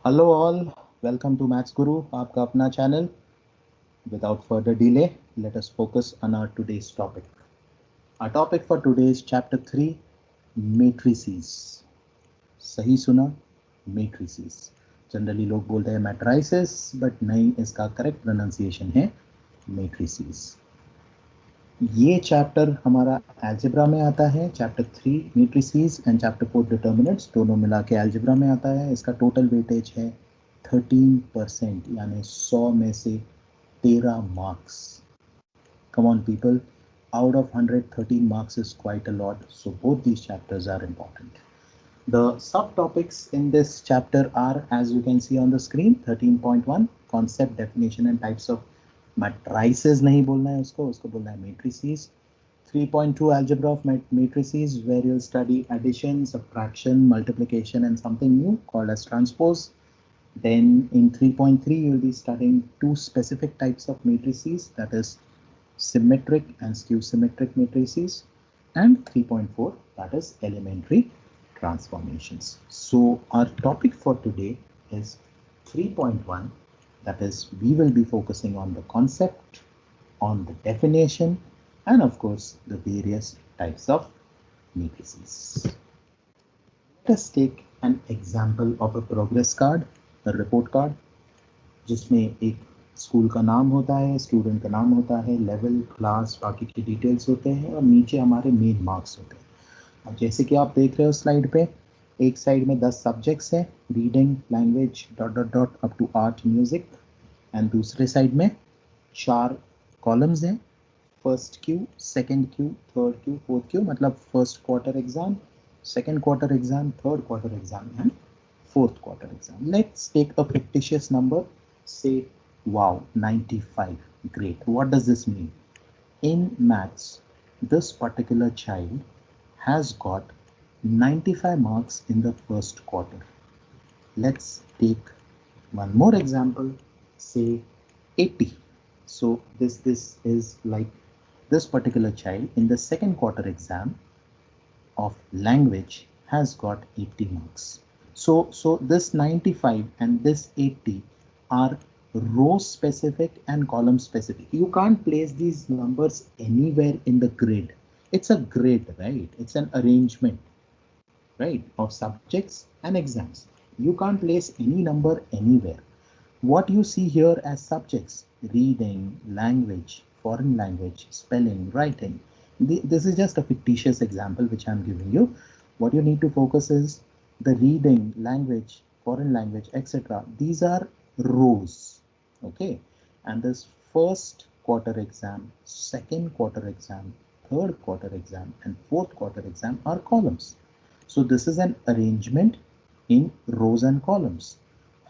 Hello all, welcome to maths Guru, आपका अपना चैनल। Without further delay, let us focus on our today's topic. Our topic for today is chapter 3, matrices. सही सुना, matrices. Generally लोग बोलते हैं मैट्राइसेस, बट नहीं, इसका करेक्ट प्रोनाउंसिएशन है मैट्रिसेस। ये चैप्टर हमारा एल्जेब्रा में आता है। Chapter 3 matrices and chapter 4 determinants दोनों मिला के एल्जेब्रा में आता है। इसका टोटल वेटेज है 13%, यानी 100 में से 13 marks. Come on people, out of 100, 13 marks is quite a lot, so both these chapters are important. The subtopics in this chapter are, as you can see on the screen, 13.1 concept, definition and types of matrices. नहीं बोलना है उसको, उसको बोलना है matrices. 3.2 algebra of matrices, where you'll study addition, subtraction, multiplication and something new called as transpose. Then in 3.3 you'll be studying two specific types of matrices, that is symmetric and skew symmetric matrices, and 3.4, that is elementary transformations. So our topic for today is 3.1, that is we will be focusing on the concept, on the definition, and of course the various types of matrices. Let us take an example of a progress card, a report card, जिसमें एक school का नाम होता है, student का नाम होता है, लेवल, क्लास, बाकी की डिटेल्स होते हैं, और नीचे हमारे मेन मार्क्स होते हैं। अब जैसे कि आप देख रहे हो स्लाइड पे, एक साइड में 10 सब्जेक्ट्स हैं, reading, language, dot dot dot up to art, music, and दूसरे साइड में 4 कॉलम्स हैं, first Q, second Q, third Q, fourth Q, मतलब first quarter exam, second quarter exam, third quarter exam and fourth quarter exam. Let's take a fictitious number, say wow, 95. Great. What does this mean? In maths, this particular child has got 95 marks in the first quarter. Let's take one more example, say 80. So this is like this particular child in the second quarter exam of language has got 80 marks. So this 95 and this 80 are row specific and column specific. You can't place these numbers anywhere in the grid. It's a grid, right? It's an arrangement, right, of subjects and exams. You can't place any number anywhere. What you see here as subjects, reading, language, foreign language, spelling, writing, this is just a fictitious example which I'm giving you. What you need to focus is the reading, language, foreign language, etc. These are rows, okay? And this first quarter exam, second quarter exam, third quarter exam, and fourth quarter exam are columns. So this is an arrangement in rows and columns.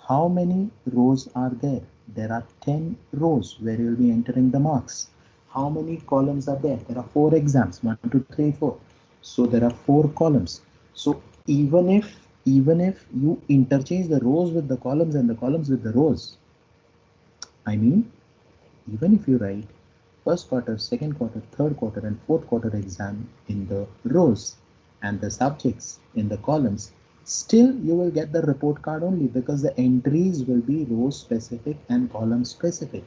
How many rows are there? There are 10 rows where you will be entering the marks. How many columns are there? There are 4 exams, 1, 2, 3, 4. So there are 4 columns. So even if you interchange the rows with the columns and the columns with the rows, I mean, even if you write first quarter, second quarter, third quarter, and fourth quarter exam in the rows and the subjects in the columns, still you will get the report card only, because the entries will be row specific and column specific.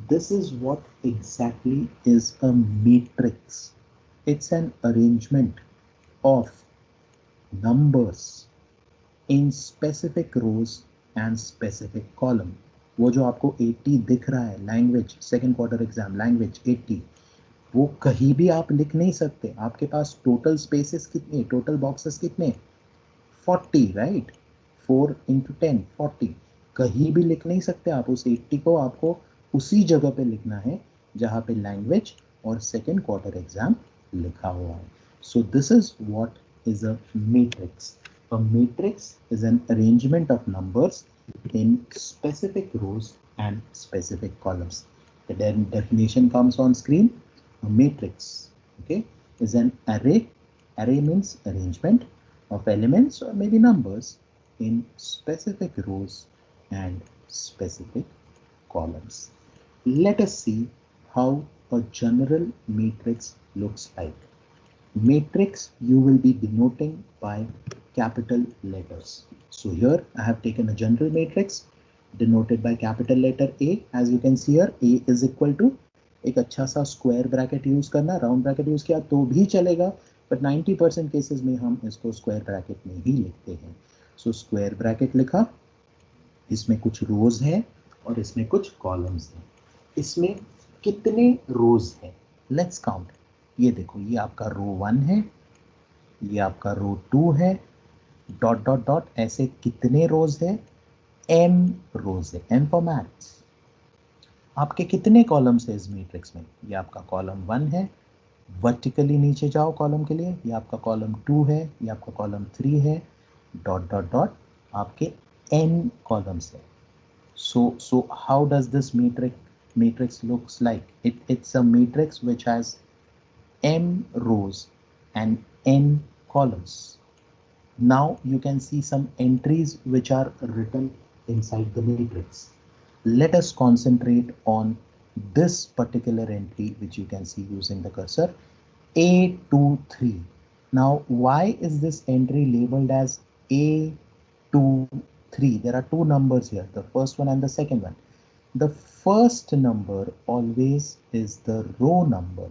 This is what exactly is a matrix. It's an arrangement of numbers in specific rows and specific column. वो जो आपको 80 दिख रहा है, language second quarter exam language 80, वो कहीं भी आप लिख नहीं सकते। आपके पास टोटल स्पेसेस कितने, टोटल बॉक्सेस कितने, 40, राइट? 4 इंटू 10, 40। कहीं भी लिख नहीं सकते आप उस 80 को, आपको उसी जगह पे लिखना है जहाँ पे लैंग्वेज और सेकेंड क्वार्टर एग्जाम लिखा हुआ है। So this is what is a matrix. A matrix is an arrangement of numbers in specific rows and specific columns. The definition comes on screen. A matrix, okay, is an array. Array means arrangement of elements or maybe numbers in specific rows and specific columns. Let us see how a general matrix looks like. Matrix you will be denoting by capital letters. So here I have taken a general matrix denoted by capital letter A. As you can see here, A is equal to, एक अच्छा सा square bracket use करना, round bracket use किया तो भी चलेगा, but 90% cases में हम इसको स्क्वायर ब्रैकेट में ही लिखते हैं. सो स्क्वायर ब्रैकेट लिखा, इसमें कुछ रोज है और इसमें कुछ कॉलम्स हैं. इसमें कितने रोज हैं, लेट्स काउंट. ये देखो, ये आपका रो 1 है, ये आपका रो 2 है, डॉट डॉट डॉट, ऐसे कितने रोज है, m रोज है. m for maths. आपके कितने कॉलम्स है इस मैट्रिक्स में, ये आपका कॉलम 1 है, वर्टिकली नीचे जाओ कॉलम के लिए, ये आपका कॉलम 2 है, ये आपका कॉलम 3 है, डॉट डॉट डॉट, आपके n कॉलम्स है. So how does this matrix looks like? It's a matrix which has m rows and n columns. Now you can see some entries which are written inside the matrix. Let us concentrate on this particular entry which you can see using the cursor, A23. Now why is this entry labeled as A23? There are two numbers here, the first one and the second one. The first number always is the row number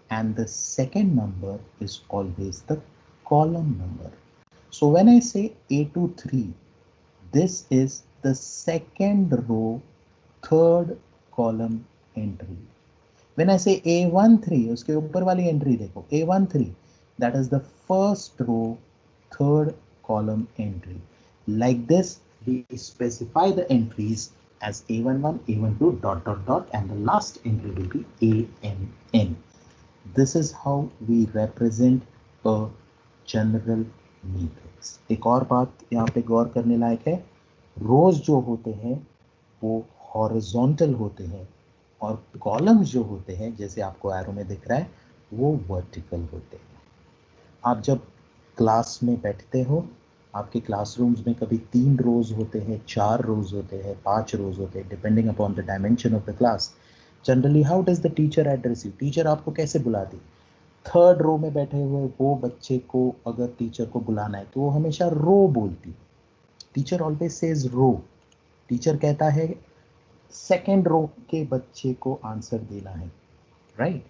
and the second number is always the column number. So when I say A23, this is the second row, third column entry. When I say A13, उसके ऊपर वाली entry देखो, A13, that is the first row, third column entry. Like this, we specify the entries as A11, A12, dot dot dot, and the last entry will be ANN. This is how we represent a general matrix. एक और बात यहाँ पे गौर करने लायक है, रोज जो होते हैं वो हॉरिजॉन्टल होते हैं और कॉलम्स जो होते हैं, जैसे आपको एरो में दिख रहा है, वो वर्टिकल होते हैं. आप जब क्लास में बैठते हो, आपके क्लासरूम्स में कभी 3 रोज होते हैं, 4 रोज होते हैं, 5 रोज होते हैं, depending upon the dimension of the class. Generally how does the teacher address you? Teacher आपको कैसे बुलाती? थर्ड रो में बैठे हुए वो बच्चे को अगर टीचर को बुलाना है तो वो हमेशा रो बोलती. टीचर ऑलवेज सेज रो. टीचर कहता है सेकेंड रो के बच्चे को आंसर देना है, राइट?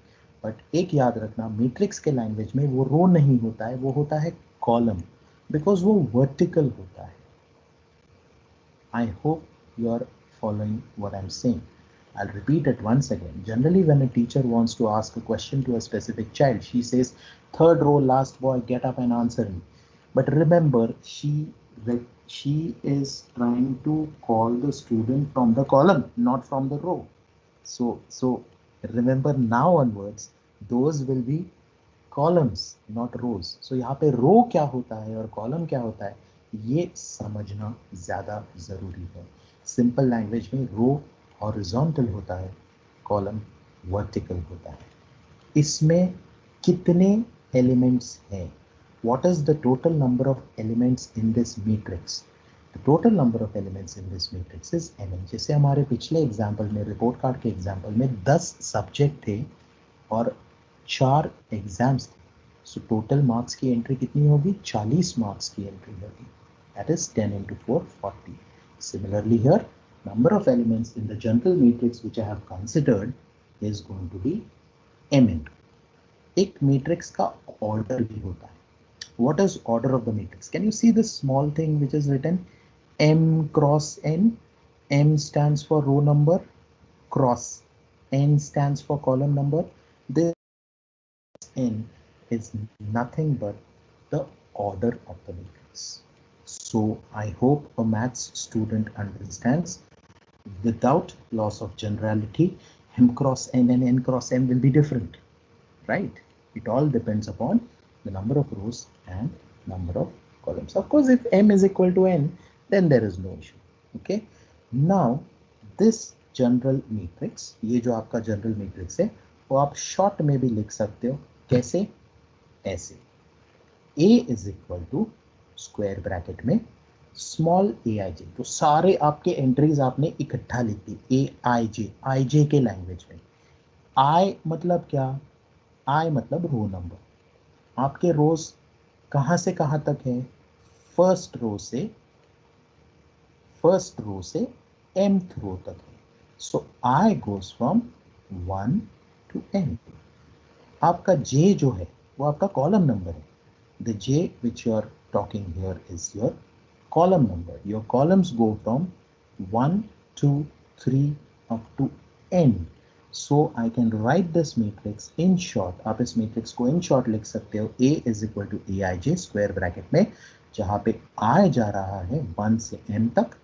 बट एक याद रखना, मैट्रिक्स के लैंग्वेज में वो रो नहीं होता है, वो होता है कॉलम, बिकॉज वो वर्टिकल होता है. I hope you are following what I'm saying. I'll repeat it once again. Generally, when a teacher wants to ask a question to a specific child, she says, third row, last boy, get up and answer me. But remember, she is trying to call the student from the column, not from the row. So remember, now onwards, those will be columns, not rows. So यहाँ पे row क्या होता है और column क्या होता है, ये समझना ज़्यादा ज़रूरी है. सिंपल लैंग्वेज में रो हॉरिजॉन्टल होता है, कॉलम वर्टिकल होता है. इसमें कितने एलिमेंट्स हैं? What is the total number of elements in this matrix? The total number of elements in this matrix is mn. जैसे हमारे पिछले एग्जाम्पल में, रिपोर्ट कार्ड के एग्जाम्पल में 10 सब्जेक्ट थे और 4 एग्जाम्स थे. सो टोटल मार्क्स की एंट्री कितनी होगी? 40 मार्क्स की एंट्री होगी. That is 10 into 4, 40. Similarly here, number of elements in the general matrix which I have considered is going to be mn. एक matrix का order भी होता है. What is order of the matrix? Can you see this small thing which is written m cross n? M stands for row number, cross n stands for column number. This n is nothing but the order of the matrix. So I hope a maths student understands. Without loss of generality, m cross n and n cross m will be different, right? It all depends upon the number of rows and number of columns. Of course, if m is equal to n, then there is no issue. Okay. Now this general matrix, ये जो आपका general matrix है, वो आप short में भी लिख सकते हो. कैसे? ऐसे. A is equal to square bracket में स्मॉल ए आई जे. तो सारे आपके एंट्रीज आपने इकट्ठा लिख दी, ए आई जे के लैंग्वेज में. आई मतलब क्या? आई मतलब रो नंबर. आपके रोज कहाँ से कहाँ तक है? फर्स्ट रो से mth रो तक है. सो I goes from 1 to n. आपका J जो है वो आपका कॉलम नंबर है. The J which you are talking here is your column number. Your columns go from 1, 2, 3 up to n. So I can write this matrix in short. आप इस matrix को in short लिख सकते हो. A is equal to Aij square bracket में, जहाँ पे I जा रहा है 1 से n तक,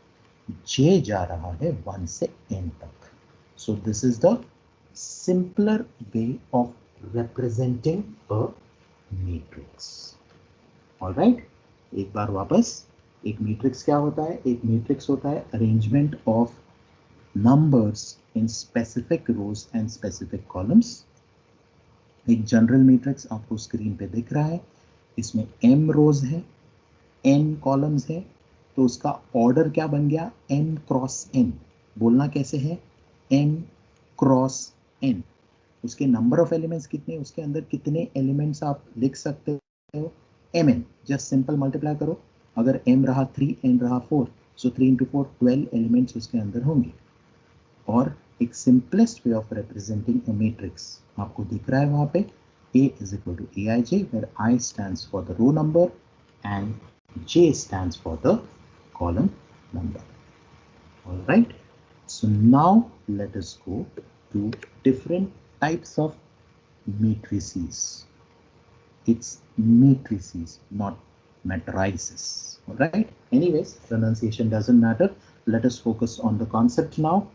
J जा रहा है 1 से n तक. So this is the simpler way of representing a matrix. Alright, एक बार वापस, एक मैट्रिक्स क्या होता है? एक मैट्रिक्स होता है arrangement of numbers in specific rows and specific columns. एक जनरल मैट्रिक्स आपको स्क्रीन पे दिख रहा है. इसमें m रोज है, n कॉलम्स है, तो उसका ऑर्डर क्या बन गया? m cross n. बोलना कैसे है? m cross n. उसके नंबर ऑफ एलिमेंट्स कितने, उसके अंदर कितने एलिमेंट्स आप लिख सकते हो? mn. जस्ट सिंपल मल्टीप्लाई करो. अगर m रहा 3, n रहा 4, सो 3 into 4 12 एलिमेंट्स उसके अंदर होंगे. और एक simplest way of representing a matrix आपको दिख रहा है वहां पे. A is equal to Aij, where I stands for the row number and J stands for the column number. All right. So now let us go to different types of matrices. It's matrices, not matrices. All right. Anyways, pronunciation doesn't matter. Let us focus on the concept now.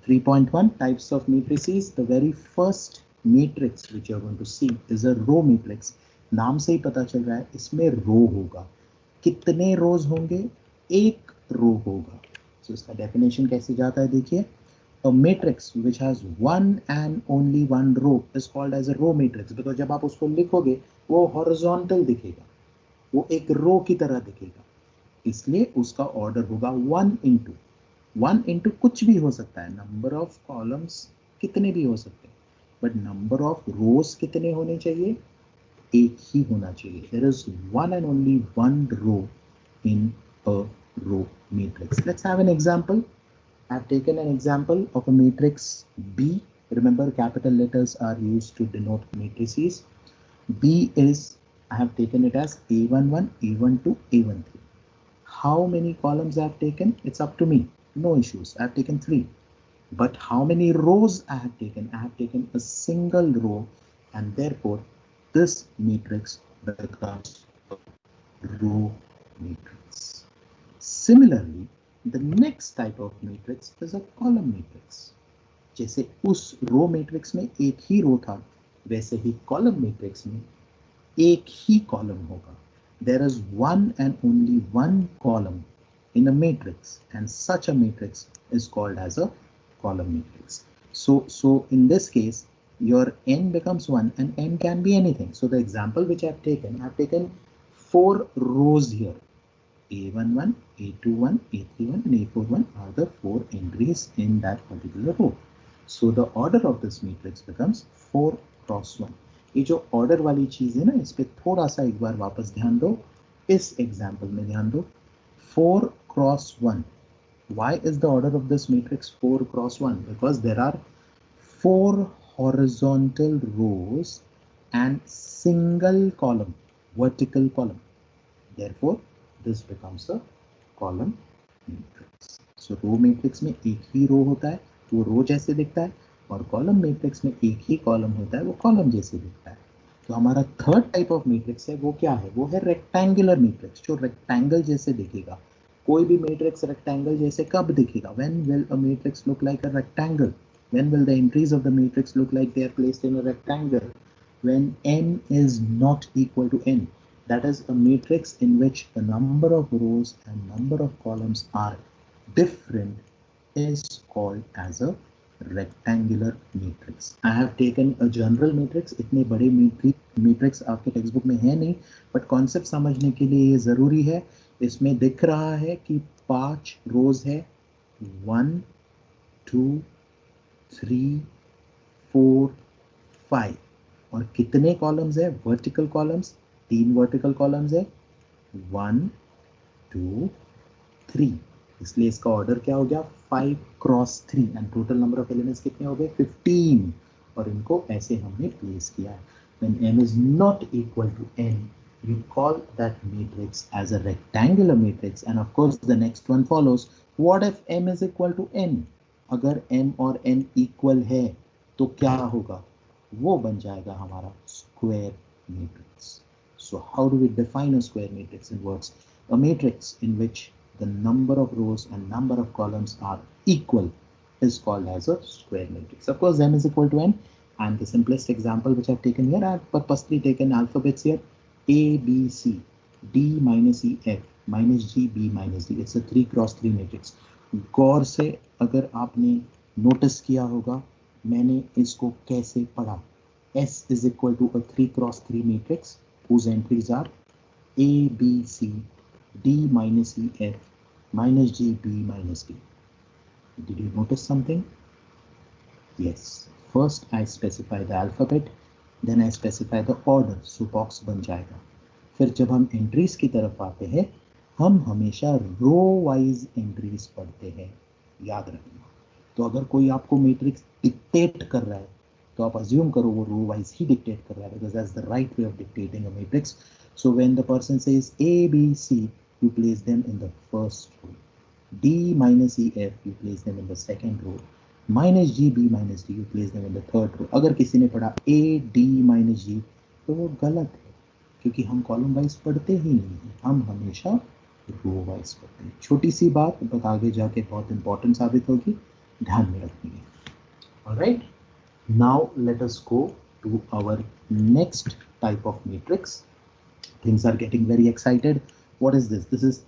3.1 types of matrices. The very first matrix which you are going to see is a row matrix. नाम से ही पता चल रहा है इसमें रो होगा. कितने रोज होंगे? एक रो होगा. So इसका डेफिनेशन कैसे जाता है देखिए. A matrix which has one and only one row is called as a row matrix, because जब आप उसको लिखोगे वो horizontal दिखेगा, वो एक रो की तरह दिखेगा, इसलिए उसका ऑर्डर होगा 1 into कुछ भी हो सकता है. नंबर ऑफ कॉलम्स कितने भी हो सकते हैं, बट नंबर ऑफ रोज कितने होने चाहिए? एक ही होना चाहिए. There is one and only one row in a row matrix. Let's have an example. I have taken an example of a matrix B. Remember, capital letters are used to denote matrices. B is, I have taken it as A11, A12, A13. How many columns I have taken? It's up to me. No issues. I have taken 3. But how many rows I have taken? I have taken a single row, and therefore this matrix becomes a row matrix. Similarly, the next type of matrix is a column matrix. जैसे उस रो matrix में एक ही रो था, वैसे ही column matrix में एक ही column होगा. There is one and only one column in a matrix, and such a matrix is called as a column matrix. So in this case, your n becomes 1, and n can be anything. So the example which I have taken 4 rows here. A11, A21, A31, and A41 are the 4 entries in that particular row. So the order of this matrix becomes 4 cross 1. ये जो order वाली चीज है ना, इस पे थोड़ा सा एक बार वापस ध्यान दो. इस एग्जांपल में ध्यान दो. 4 cross 1. Why is the order of this matrix 4 cross 1? Because there are 4 horizontal rows and single column, vertical column. Therefore, this becomes a column matrix. So row matrix में एक ही रो होता है, वो रो जैसे दिखता है, और कॉलम मैट्रिक्स में एक ही कॉलम होता है, वो कॉलम जैसे दिखता है. तो हमारा थर्ड टाइप ऑफ मैट्रिक्स है, वो क्या है? वो है रेक्टेंगुलर मैट्रिक्स, जो रेक्टेंगल जैसे दिखेगा. कोई भी मैट्रिक्स रेक्टेंगल जैसे कब दिखेगा? When will a matrix look like a rectangle? When will the entries of the matrix look like they are placed in a rectangle? When n is not equal to n. That is a matrix in which the number of rows and number of columns are different is called as a rectangular matrix. I have taken a general matrix. इतने बड़े matrix आपके text book में है नहीं, but concept समझने के लिए ये जरूरी है. इसमें दिख रहा है कि 5 रोज है. 1, 2, 3, 4, 5. और कितने कॉलम्स है? Vertical columns. 3 वर्टिकल कॉलम्स है. 1, 2 3, इसलिए इसका ऑर्डर क्या हो गया 5 cross 3 and total number of elements कितने हो गए 15 और इनको ऐसे हमने प्लेस किया है. When m is not equal to n, you call that matrix as a rectangular matrix and of course the next one follows. What if m is equal to n? अगर m और n equal है तो क्या होगा, वो बन जाएगा हमारा square matrix. So how do we define a square matrix in words? A matrix in which the number of rows and number of columns are equal is called as a square matrix. Of course, m is equal to n, and the simplest example which I've taken here, I've purposely taken alphabets here: A, B, C, D minus E, F minus G, B minus D. It's a 3 cross 3 matrix. गौर से अगर आपने notice किया होगा मैंने इसको कैसे पढ़ा. S is equal to a 3 cross 3 matrix whose entries are A, B, C, D minus E, F minus G, B minus D. Did you notice something? Yes. First I specify the alphabet, then I specify the order, so box बन जाएगा. फिर जब हम entries की तरफ आते हैं हम हमेशा रो वाइज एंट्रीज पढ़ते हैं, याद रखना. तो अगर कोई आपको मैट्रिक्स डिक्टेट कर रहा है तो आप अज्यूम करो वो रो वाइज ही डिक्टेट कर रहा है, because that's the right way of dictating a matrix. So when the person says A, B, C, you place them in the first row. D minus E, F, you place them in the second row. Minus G, B minus D, you place them in the third row. अगर किसी ने पढ़ा A, D minus G तो वो गलत है, क्योंकि हम कॉलम वाइज पढ़ते ही नहीं हैं, हम हमेशा रो वाइज पढ़ते हैं. छोटी सी बात बट आगे जाके बहुत इंपॉर्टेंट साबित होगी, ध्यान में रखनी है. Alright, now let us go to our next type of matrix. Things are getting very excited. What is this? This is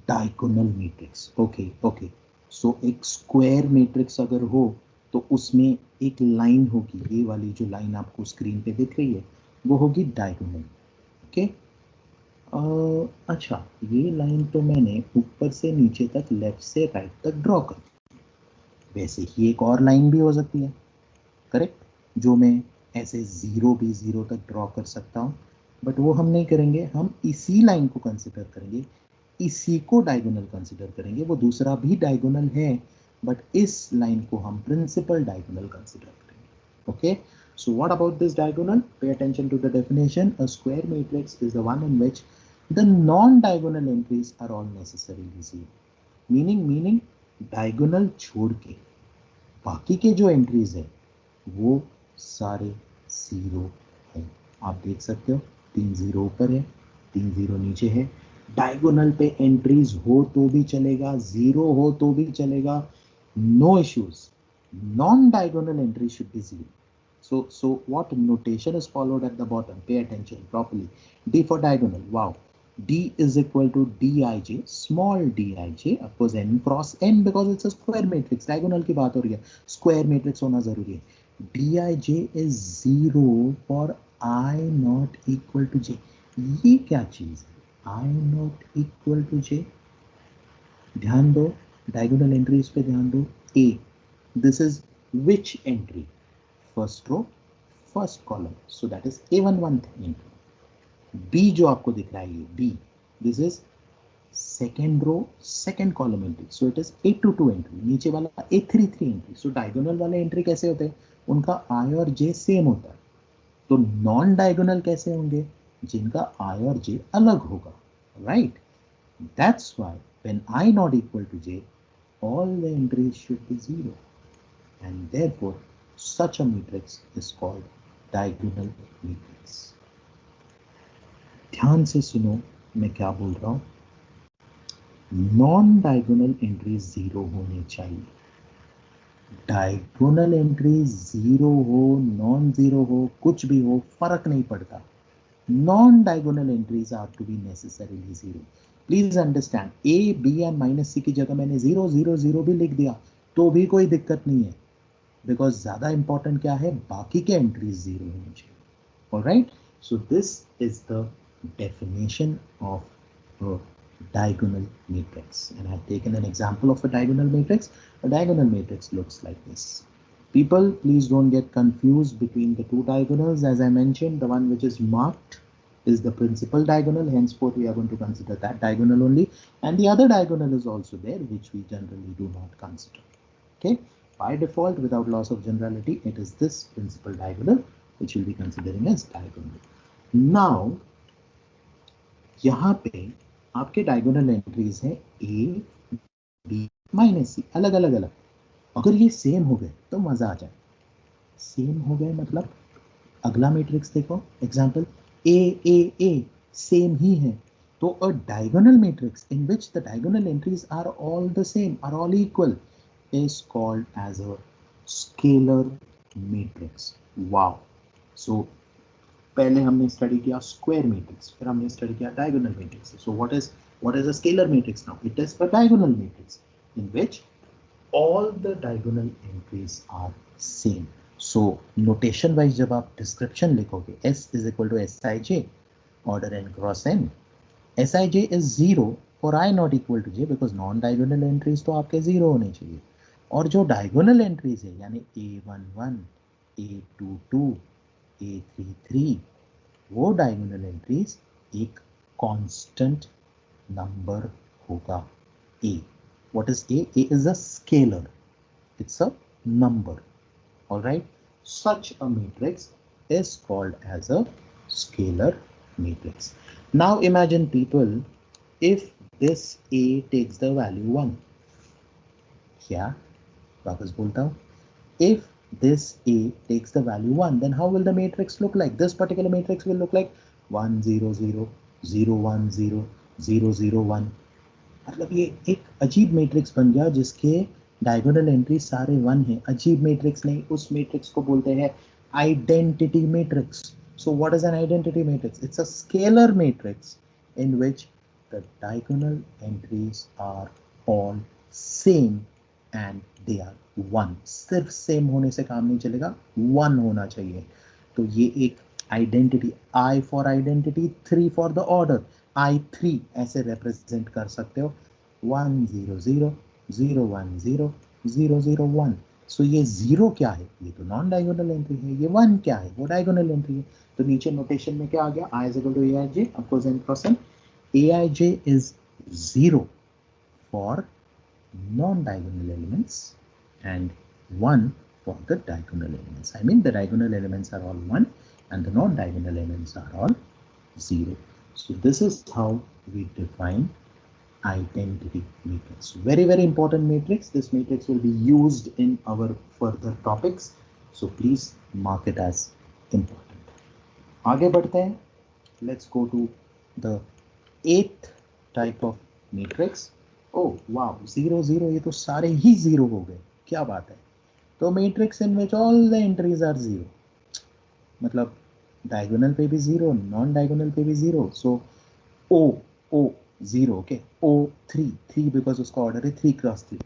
diagonal matrix. Okay. So एक square matrix अगर हो तो उसमें एक लाइन होगी, ये वाली जो लाइन आपको स्क्रीन पे दिख रही है वो होगी diagonal. ओके. अच्छा, ये लाइन तो मैंने ऊपर से नीचे तक लेफ्ट से राइट तक ड्रॉ कर दी. वैसे ही एक और लाइन भी हो सकती है, करेक्ट, जो मैं ऐसे 0 भी 0 तक ड्रॉ कर सकता हूँ, बट वो हम नहीं करेंगे. हम इसी लाइन को कंसिडर करेंगे, इसी को डायगोनल कंसिडर करेंगे. वो दूसरा भी डायगोनल है बट इस लाइन को हम प्रिंसिपल डायगोनल कंसिडर करेंगे. Okay, so what about this diagonal? Pay attention to the definition. A square matrix is the one in which the non-diagonal entries are all necessarily zero. Meaning diagonal छोड़ के बाकी के जो entries है वो सारे zero है. आप देख सकते हो 3 0 ऊपर है, 3 0 नीचे है. डायगोनल पे एंट्रीज हो तो भी चलेगा, जीरो हो तो भी चलेगा, no issues. Non diagonal entry should be zero. So what notation is followed at the bottom? Pay attention properly. D for diagonal. Wow. D is equal to Dij, small dij, of course n cross n because it's a square matrix. Diagonal की बात हो रही है, square matrix होना जरूरी है. Dij is 0 for I not equal to j. ये क्या चीज है, I not equal to j? ध्यान दो, diagonal entries पे ध्यान दो. A, this is which entry? First row, first column, so that is A11 entry. B जो आपको दिख रहा है ये B, this is second row, second column entry, so it is A22 entry. नीचे वाला A33 entry. So diagonal वाले entry कैसे होते हैं, उनका I और J सेम होता है. तो नॉन डायगोनल कैसे होंगे, जिनका I और J अलग होगा, right? That's why when I not equal to J, all the entries should be zero, and therefore such a matrix is called diagonal matrix. ध्यान से सुनो मैं क्या बोल रहा हूं. नॉन डायगोनल एंट्रीज जीरो होनी चाहिए. डायगोनल एंट्रीज जीरो हो, नॉन जीरो हो, कुछ भी हो, फर्क नहीं पड़ता. Non diagonal entries are to be necessarily zero. Please understand, A B and minus C की जगह मैंने 0 0 0 भी लिख दिया तो भी कोई दिक्कत नहीं है, बिकॉज ज्यादा इंपॉर्टेंट क्या है, बाकी के एंट्रीज जीरो होनी चाहिए. Alright, so this is the definition of a diagonal matrix, and I have taken an example of a diagonal matrix. A diagonal matrix looks like this. People, please don't get confused between the two diagonals. As I mentioned, the one which is marked is the principal diagonal, henceforth we are going to consider that diagonal only, and the other diagonal is also there, which we generally do not consider. Okay, by default, without loss of generality, it is this principal diagonal which we'll be considering as diagonal. Now यहाँ पे आपके diagonal entries हैं A, B minus C, अलग अलग अलग. अगर ये same हो गए तो मजा आ जाए. सेम हो गए मतलब अगला मैट्रिक्स देखो, example A A A same ही है, तो a diagonal matrix in which the diagonal entries are all the same, are all equal, is called as a scalar matrix. Wow. So पहले हमने स्टडी किया स्क्वायर मैट्रिक्स, फिर हमने study किया diagonal matrix. So what is a scalar matrix now? It is a diagonal matrix in which all the diagonal entries are same. So notation wise जब आप description लिखोगे, S is equal to Sij order n cross n, Sij is 0 for I not equal to j because non diagonal entries तो आपके 0 होने चाहिए, और जो diagonal entries है यानी A11, A22, A33, वो डायगोनल एंट्रीज एक कांस्टेंट नंबर होगा. A, what is A? A is a scalar, it's a number. All right, such a matrix is called as a scalar matrix. Now imagine people, if this A takes the value 1, क्या वापस बोलता हूँ, if this A takes the value 1, then how will the matrix look like? This particular matrix will look like 1 0 0 0 1 0 0 0 1. मतलब ये एक अजीब matrix बन गया जिसके डायगोनल एंट्री सारे 1 हैं. अजीब मैट्रिक्स नहीं, उस मैट्रिक्स को बोलते हैं identity matrix. So what is an identity matrix? It's a scalar matrix in which the diagonal entries are all same and they are 1. सिर्फ सेम होने से काम नहीं चलेगा, 1 होना चाहिए. तो ये एक identity, I for identity, 3 for the order, I3 ऐसे रिप्रेजेंट कर सकते हो. 1 0 0 0 1 0 0 0 1. सो ये 0 क्या है? ये तो नॉन डायगोनल एंट्री है. ये 1 क्या है? वो डायगोनल एंट्री है. तो नीचे नोटेशन में क्या आ गया? I is equal to Aij, of course n cross n. Aij is 0 for non-diagonal elements and 1 for the diagonal elements. I mean the diagonal elements are all 1 and the non-diagonal elements are all 0. So this is how we define identity matrix. Very very important matrix. This matrix will be used in our further topics, so please mark it as important. आगे बढ़ते हैं. Let's go to the 8th type of matrix. Oh wow, 0 0, ये तो सारे ही 0 हो गए, क्या बात है. तो matrix in which all the entries are 0, मतलब diagonal पे भी 0, non diagonal पे भी 0. So O 0, okay. O 3 because उसका order है 3 cross 3.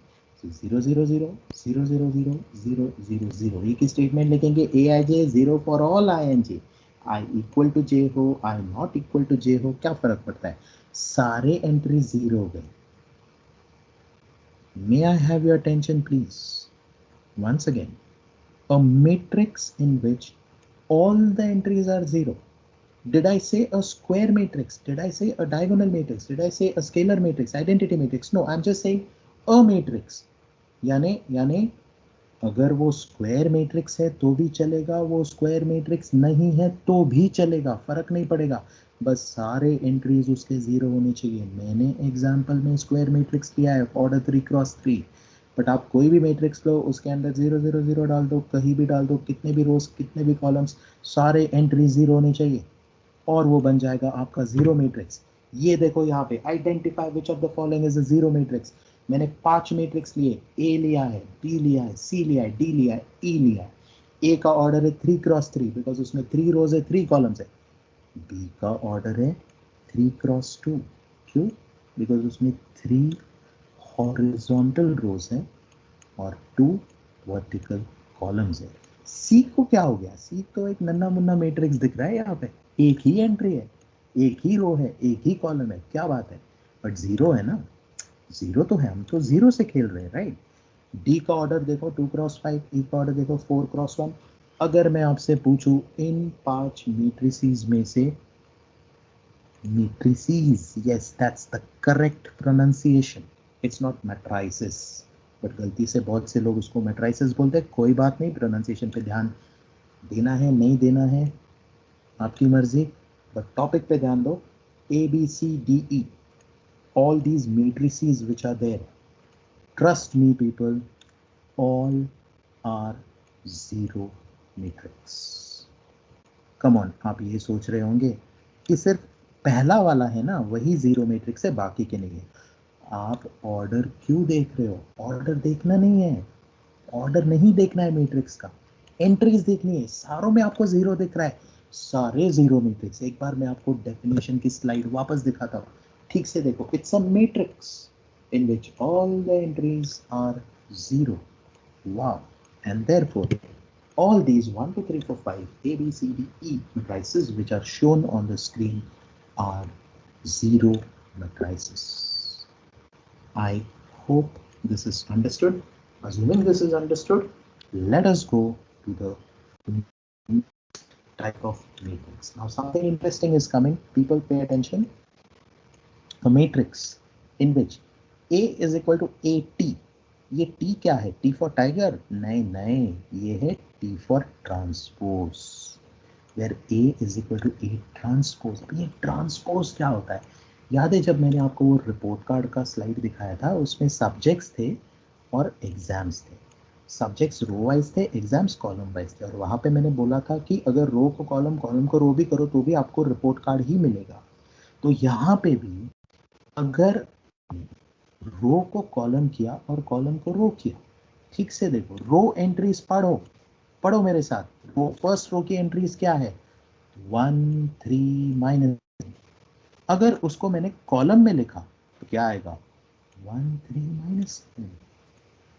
So 0 0 0 0 0 0 0 0 0. एक स्टेटमेंट लिखेंगे Aij 0 for all ing. I equal to j हो, I not equal to j हो, क्या फर्क पड़ता है? सारे एंट्री 0 हो गए. May I have your attention please? Once again, a matrix in which all the entries are 0. Did I say a square matrix? Did I say a diagonal matrix? Did I say a scalar matrix, identity matrix? No, I'm just saying a matrix. यानी अगर वो square matrix है तो भी चलेगा, वो square matrix नहीं है तो भी चलेगा, फर्क नहीं पड़ेगा, बस सारे एंट्रीज उसके 0 होने चाहिए. मैंने एग्जांपल में स्क्वायर मैट्रिक्स लिया है ऑर्डर 3 क्रॉस 3, बट आप कोई भी मैट्रिक्स लो, उसके अंदर 0 0 0 डाल दो, कहीं भी डाल दो, कितने भी रोज कितने भी कॉलम्स, सारे एंट्री 0 होने चाहिए और वो बन जाएगा आपका 0 मैट्रिक्स. ये देखो यहाँ पे identify which of the following is a 0 matrix. मैंने 5 मैट्रिक्स लिए, ए लिया है, बी लिया है, सी लिया है, डी लिया है, ई लिया है. ए का ऑर्डर है 3 क्रॉस 3 बिकॉज उसमें 3 रोज है, 3 कॉलम्स है. बी का ऑर्डर है 3 क्रॉस 2, क्यों? बिकॉज उसमें 3 हॉरिजॉन्टल रोज है और 2 वर्टिकल कॉलम्स है. सी को क्या हो गया? सी तो एक नन्ना मुन्ना मैट्रिक्स दिख रहा है यहाँ पे, एक ही एंट्री है, एक ही रो है, एक ही कॉलम है, क्या बात है, बट 0 है ना. 0 तो है, हम तो 0 से खेल रहे हैं, राइट. डी का ऑर्डर देखो 2 क्रॉस 5, ई का ऑर्डर देखो 4 क्रॉस 1. अगर मैं आपसे पूछूं इन 5 मैट्रिसेस में से Matrices, yes, that's the correct pronunciation. It's not matrices, but गलती से बहुत से लोग उसको matrices बोलते हैं. कोई बात नहीं, pronunciation पे ध्यान देना है नहीं देना है आपकी मर्जी, but topic पे ध्यान दो. A, B, C, D, E, all these matrices which are there, trust me people, all are zero matrix. Come on, आप ये सोच रहे होंगे कि सिर्फ पहला वाला है ना वही जीरो मैट्रिक्स है, बाकी के नहीं है. आप ऑर्डर क्यों देख रहे हो? ऑर्डर देखना नहीं है, ऑर्डर नहीं देखना है मैट्रिक्स का, एंट्रीज देखनी है. सारों में आपको जीरो दिख रहा है, सारे जीरो मैट्रिक्स. एक बार मैं आपको डेफिनेशन की स्लाइड वापस दिखाता हूँ, ठीक से देखो. It's a matrix in which all the entries are zero. Wow. And therefore, all these 1, 2, 3, 4, 5, A, B, C, D, E matrices which are shown on the screen are zero matrices. I hope this is understood. Assuming this is understood, let us go to the type of matrix. Now something interesting is coming. People pay attention. A matrix in which A is equal to AT. ये T क्या है? T for tiger? नहीं, ये है T for transpose. Where A is equal to A transpose. अब ये transpose क्या होता है? याद है जब मैंने आपको वो रिपोर्ट कार्ड का स्लाइड दिखाया था, उसमें सब्जेक्ट्स थे और एग्जाम्स थे. सब्जेक्ट्स रो वाइज थे, एग्जाम्स कॉलम वाइज थे. और वहाँ पे मैंने बोला था कि अगर रो को कॉलम, कॉलम को रो भी करो तो भी आपको रिपोर्ट कार्ड ही मिलेगा. तो यहाँ पे भी अगर रो को कॉलम किया और कॉलम को रो किया, ठीक से देखो. रो एंट्रीज पढ़ो मेरे साथ. रो फर्स्ट रो की एंट्रीज क्या है? 1, 3, -. अगर उसको मैंने कॉलम में लिखा तो क्या आएगा? 1, 3, -.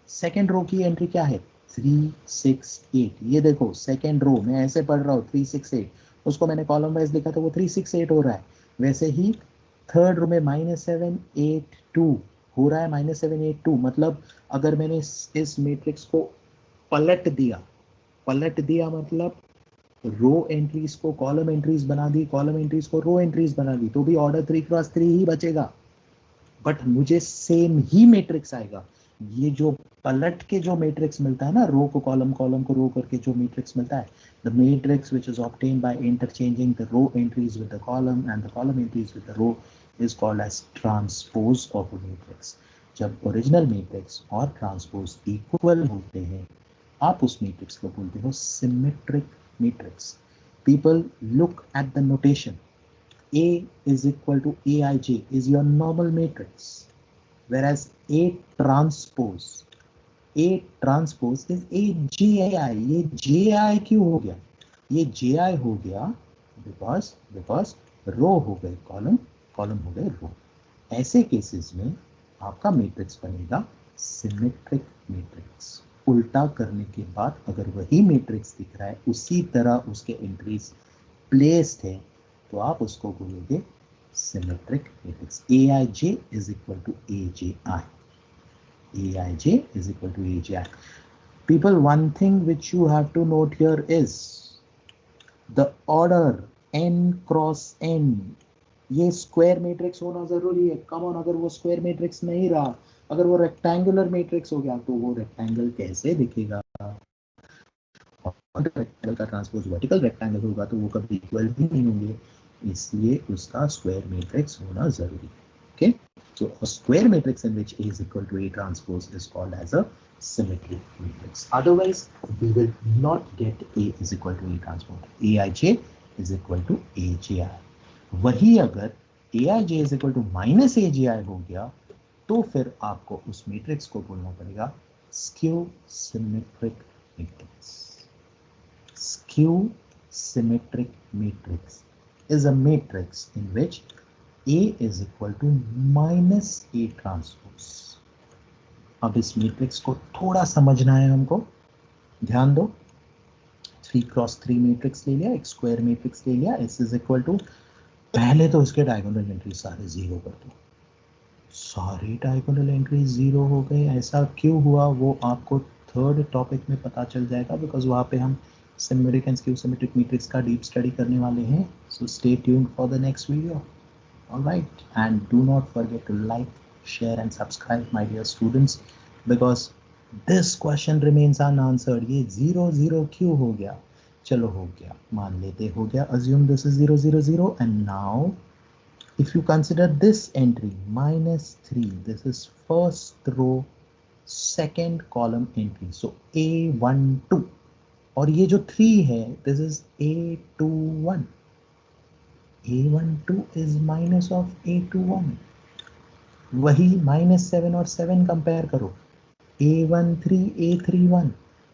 सेकेंड रो की एंट्री क्या है? 3, 6, 8. ये देखो सेकेंड रो मैं ऐसे पढ़ रहा हूँ 3, 6, 8. उसको मैंने कॉलम वाइज लिखा तो वो 3, 6, 8 हो रहा है. वैसे ही थर्ड रो में -7, 8, 2 हो रहा है. -7, 8, 2 मतलब अगर मैंने इस मैट्रिक्स को पलट दिया मतलब रो एंट्रीज को कॉलम एंट्रीज बना दी, कॉलम एंट्रीज को रो एंट्रीज बना दी, तो भी ऑर्डर 3x3 ही बचेगा. बट मुझे सेम ही मैट्रिक्स आएगा. ये जो पलट के जो मैट्रिक्स मिलता है ना, रो को कॉलम, कॉलम को रो करके जो मैट्रिक्स मिलता है, the matrix which is obtained by interchanging the row entries with the column and the column entries with the row is called as transpose of a matrix. जब ओरिजिनल मैट्रिक्स और transpose equal होते हैं, आप उस matrix को बोलते हो symmetric matrix. People look at the notation. A is equal to Aij is your normal matrix, whereas A transpose is AJI. ये JI क्यों हो गया? ये JI हो गया because रो हो गए कॉलम, कॉलम हो गए रो. ऐसे केसेस में आपका मैट्रिक्स बनेगा सिमेट्रिक मैट्रिक्स. उल्टा करने के बाद अगर वही मैट्रिक्स दिख रहा है, उसी तरह उसके एंट्रीज प्लेस्ड है, तो आप उसको बोलोगे symmetric matrix. Aij is equal to AJI. Aij is equal to AJI. People, one thing which you have to note here is the order n cross n. ये स्क्वायर मैट्रिक्स होना जरूरी है. Come on, अगर वो square matrix नहीं रहा, अगर वो रेक्टेंगुलर मैट्रिक्स हो गया, तो वो रेक्टेंगल कैसे दिखेगा? रेक्टेंगल का ट्रांसपोज वर्टिकल रेक्टेंगल होगा तो वो कभी इक्वल ही नहीं होंगे, इसलिए उसका स्क्वायर मैट्रिक्स होना जरूरी है. Okay, so a square matrix in which A is equal to A transpose is called as a symmetric matrix. Otherwise we will not get A is equal to A transpose. Aij is equal to AJI. वही अगर Aij is equal to minus AJI हो गया, तो फिर आपको उस matrix को बोलना पड़ेगा skew symmetric matrix. Skew symmetric matrix is a matrix in which A is equal to minus A transpose. अब इस मैट्रिक्स को थोड़ा समझना है हमको, ध्यान दो. 3x3 मैट्रिक्स ले लिया, एक स्क्वायर मैट्रिक्स ले लिया. S is equal to, पहले तो इसके डायगोनल एंट्री सारे जीरो कर दो. सारे डायगोनल एंट्री जीरो हो गए. ऐसा क्यों हुआ वो आपको थर्ड टॉपिक में पता चल जाएगा, बिकॉज वहाँ पे हम symmetric and skew symmetric matrix का डीप स्टडी करने वाले हैं. So stay tuned for the next video. All right, and do not forget to like, share and subscribe, my dear students, because this question remains unanswered. ये 0 0 क्यों हो गया? चलो हो गया, मान लेते हो गया. Assume this is 0 0 0, and now if you consider this entry -3, this is first row second column entry, so A12, और ये जो 3 है, this is A21. A12 is minus of A21. वही -7 और 7 कंपेयर करो, A13 A31.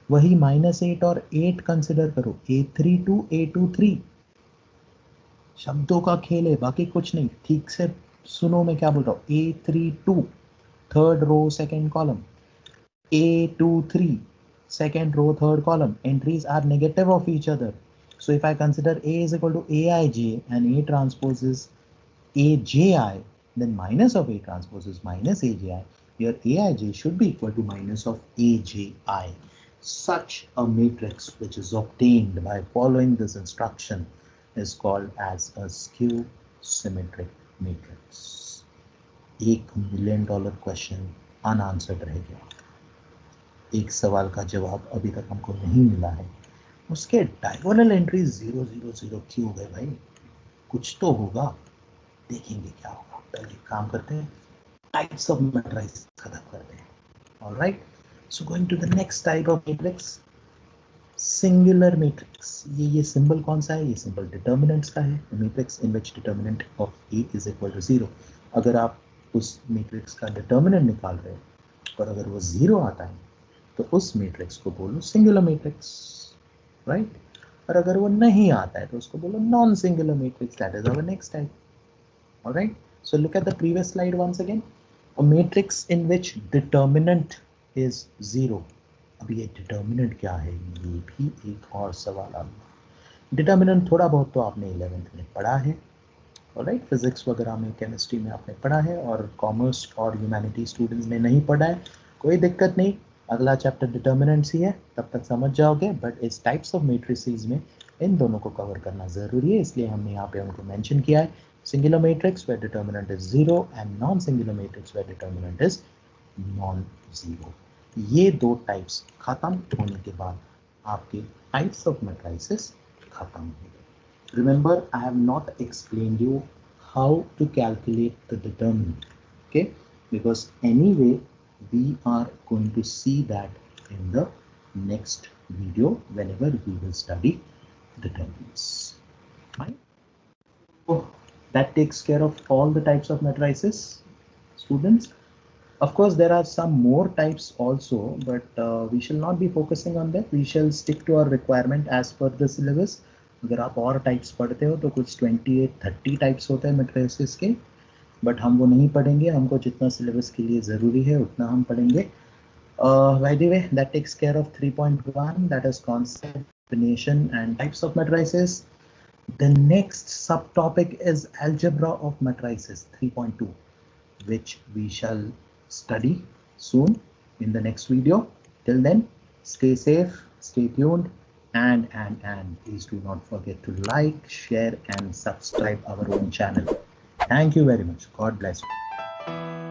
वही -8 और 8 कंसिडर करो, A32 A23. शब्दों का खेल है, बाकी कुछ नहीं. ठीक से सुनो मैं क्या बोल रहा हूँ. A32 third row second column, A23 second row third column, entries are negative of each other. So if I consider A is equal to Aij and A transpose is Aji, then minus of A transpose is minus Aji. Here Aij should be equal to minus of Aji. Such a matrix which is obtained by following this instruction is called as a skew symmetric matrix. $1 million question unanswered रह गया. एक सवाल का जवाब अभी तक हमको नहीं मिला है. उसके डायगोनल एंट्रीज 0 0 0 क्यों हो गए भाई? कुछ तो होगा, देखेंगे क्या होगा. पहले काम करते हैं, टाइप्स ऑफ मैट्रिक्स खत्म करते हैं. Alright, so going to the next type of matrix, singular matrix. ये सिंबल कौन सा है? ये सिंबल डिटर्मिनेंट्स का है. Matrix in which determinant of A is equal to 0. अगर आप उस मैट्रिक्स का डिटर्मिनेंट निकाल रहे हो और अगर वो 0 आता है तो उस मैट्रिक्स को बोलो सिंगुलर मैट्रिक्स, राइट. और अगर वो नहीं आता है तो उसको बोलो non singular matrix. That is our next type. Alright, so look at the previous slide once again. A matrix in which determinant is 0. अब ये डिटर्मिनेंट क्या है, ये भी एक और सवाल आ गया. डिटर्मिनेंट थोड़ा बहुत तो आपने 11th में पढ़ा है. ऑलराइट, फिजिक्स वगैरह में, केमिस्ट्री में आपने पढ़ा है, और कॉमर्स और ह्यूमैनिटी स्टूडेंट्स ने नहीं पढ़ा है. कोई दिक्कत नहीं, अगला चैप्टर डिटर्मिनेंट्स ही है, तब तक समझ जाओगे. बट इस टाइप्स ऑफ मैट्रिसेस में इन दोनों को कवर करना ज़रूरी है, इसलिए हमने यहाँ पे उनको मेंशन किया है. Singular matrix where determinant is 0 and non singular matrix where determinant is non 0. ये दो टाइप्स खत्म होने के बाद आपके टाइप्स ऑफ मैट्रिसेस खत्म हो गए. Remember, I have not explained you how to calculate the determinant, okay, because anyway we are going to see that in the next video whenever we will study determinants. Fine. So that takes care of all the types of matrices, students. Of course there are some more types also, but we shall not be focusing on that. We shall stick to our requirement as per the syllabus. अगर आप और types पढ़ते हो तो कुछ 28-30 types होते हैं matrices के, बट हम वो नहीं पढ़ेंगे. हमको जितना सिलेबस के लिए ज़रूरी है उतना हम पढ़ेंगे. By the way, that takes care of 3.1, that is concept, definition and types of matrices. The next subtopic is algebra of matrices 3.2, which we shall study soon in the next video. Till then, stay safe, stay tuned, and please do not forget to like, share and subscribe our own channel. Thank you very much. God bless you.